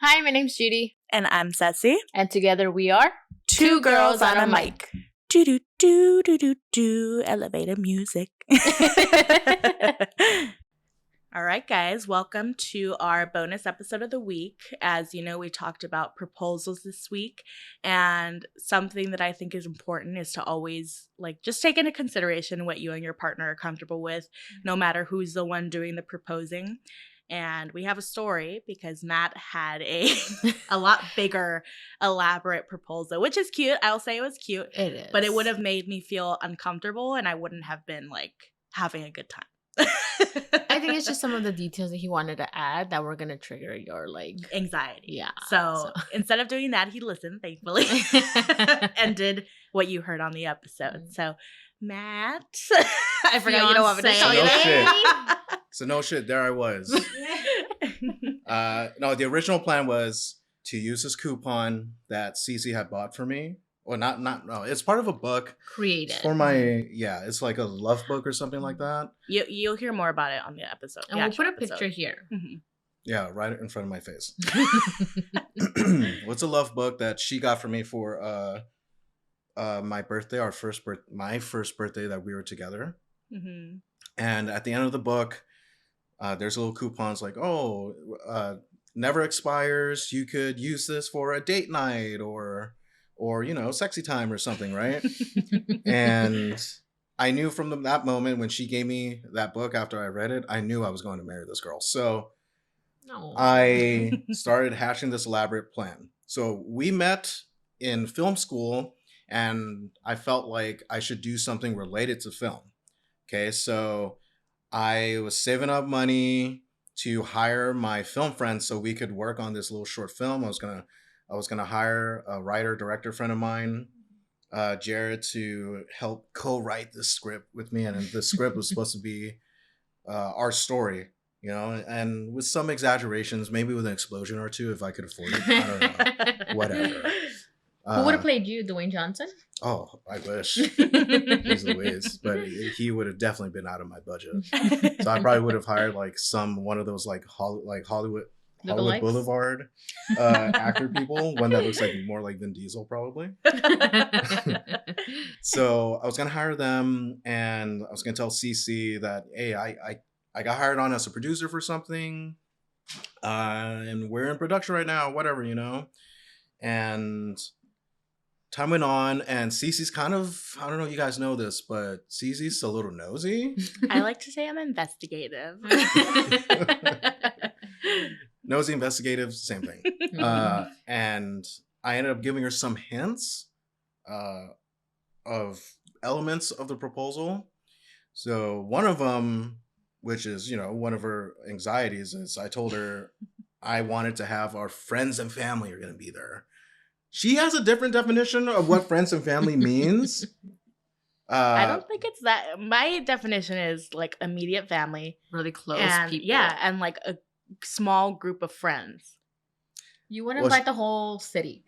Hi, my name's Judy. And I'm Cecy. And together we are Two Girls on a Mic. Do do do do do do elevator music. All right, guys, welcome to our bonus episode of the week. As you know, we talked about proposals this week, and something that I think is important is to always just take into consideration what you and your partner are comfortable with, no matter who's the one doing the proposing. And we have a story because Matt had a lot bigger, elaborate proposal, which is cute. I'll say it was cute. It is. But it would have made me feel uncomfortable, and I wouldn't have been having a good time. I think it's just some of the details that he wanted to add that were going to trigger your anxiety. Yeah. So instead of doing that, he listened, thankfully, and did what you heard on the episode. So Matt, I forgot you don't want me to tell you that. So no shit, there I was. No, the original plan was to use this coupon that Cecy had bought for me. Well, no, it's part of a book. Created. It's for it's like a love book or something like that. You'll hear more about it on the episode. And we'll put a picture here. Mm-hmm. Yeah, right in front of my face. What's a love book that she got for me for my birthday, my first birthday that we were together. Mm-hmm. And at the end of the book, there's little coupons never expires. You could use this for a date night or sexy time or something, right? And I knew from that moment when she gave me that book after I read it, I knew I was going to marry this girl. So I started hatching this elaborate plan. So we met in film school, and I felt like I should do something related to film. Okay, so I was saving up money to hire my film friends so we could work on this little short film. I was gonna hire a writer-director friend of mine, Jared, to help co-write this script with me, and the script was supposed to be our story, and with some exaggerations, maybe with an explosion or two if I could afford it. I don't know, whatever. Who would have played you, Dwayne Johnson? Oh, I wish. He's Louise, but he would have definitely been out of my budget. So I probably would have hired one of those Hollywood Boulevard actor people, one that looks more like Vin Diesel probably. So I was gonna hire them, and I was gonna tell Cecy that, hey, I got hired on as a producer for something, and we're in production right now, whatever, and time went on, and Cecy's kind of, I don't know if you guys know this, but Cecy's a little nosy. I like to say I'm investigative. Nosy, investigative, same thing. And I ended up giving her some hints of elements of the proposal. So one of them, which is, one of her anxieties, is I told her I wanted to have our friends and family are going to be there. She has a different definition of what friends and family means. I don't think it's that. My definition is immediate family. Really close people. Yeah, and a small group of friends. You would invite the whole city.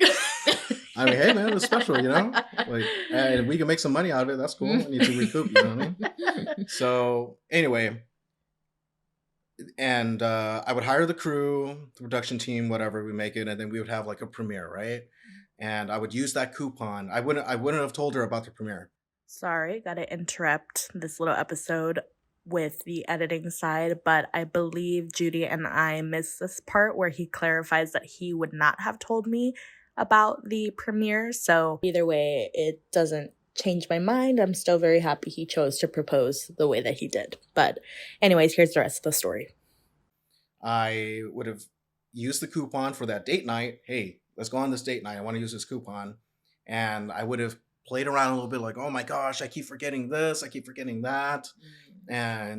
I mean, hey man, it's special, and we can make some money out of it. That's cool. I need to recoup, you know what I mean? So anyway, and I would hire the crew, the production team, whatever, we make it, and then we would have a premiere, right? And I would use that coupon. I wouldn't have told her about the premiere. Sorry, gotta interrupt this little episode with the editing side, but I believe Judy and I missed this part where he clarifies that he would not have told me about the premiere. So either way, it doesn't change my mind. I'm still very happy he chose to propose the way that he did. But anyways, here's the rest of the story. I would have used the coupon for that date night. Hey, let's go on this date night. I want to use this coupon. And I would have played around a little bit oh my gosh, I keep forgetting this, I keep forgetting that.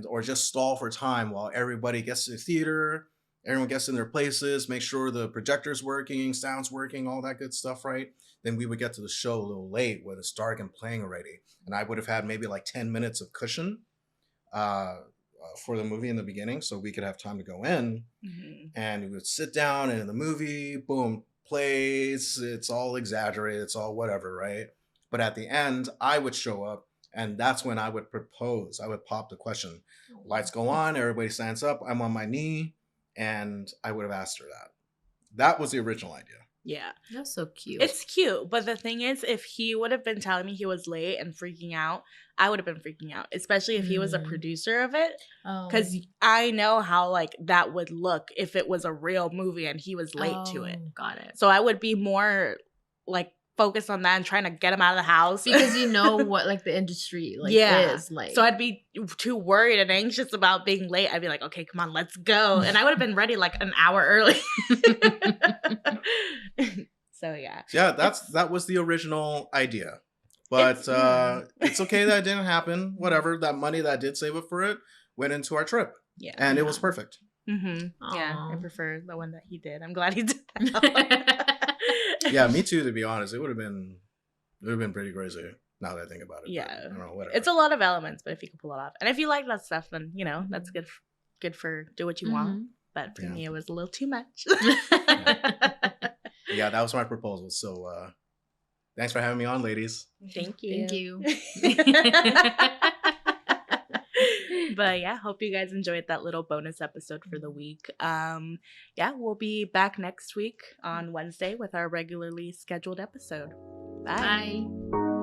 Or just stall for time while everybody gets to the theater, everyone gets in their places, make sure the projector's working, sound's working, all that good stuff, right? Then we would get to the show a little late when it's dark and playing already. And I would have had maybe 10 minutes of cushion for the movie in the beginning, so we could have time to go in. Mm-hmm. And we would sit down, and in the movie, boom, plays, it's all exaggerated, it's all whatever, right? But at the end, I would show up, and that's when I would propose. I would pop the question. Lights go on, everybody stands up, I'm on my knee, and I would have asked her that. That was the original idea. Yeah. That's so cute. It's cute, but the thing is, if he would have been telling me he was late and freaking out, I would have been freaking out, especially if he was a producer of it. Because I know how like that would look if it was a real movie and he was late to it. Got it. So I would be more like focused on that and trying to get him out of the house. Because you know what like the industry like is like. So I'd be too worried and anxious about being late. I'd be like, okay, come on, let's go. And I would have been ready like an hour early. So yeah. Yeah, that was the original idea. But it's okay that it didn't happen. Whatever. That money that I did save up for it went into our trip. Yeah. And it was perfect. Mm-hmm. Yeah, I prefer the one that he did. I'm glad he did that. Yeah, me too, to be honest. It would have been pretty crazy now that I think about it. Yeah. I don't know, whatever. It's a lot of elements, but if you can pull it off. And if you like that stuff, then, you know, that's good for do what you want. But for me, it was a little too much. Yeah, that was my proposal. So thanks for having me on, ladies. Thank you. Thank you. But yeah, hope you guys enjoyed that little bonus episode for the week. Yeah, we'll be back next week on Wednesday with our regularly scheduled episode. Bye. Bye.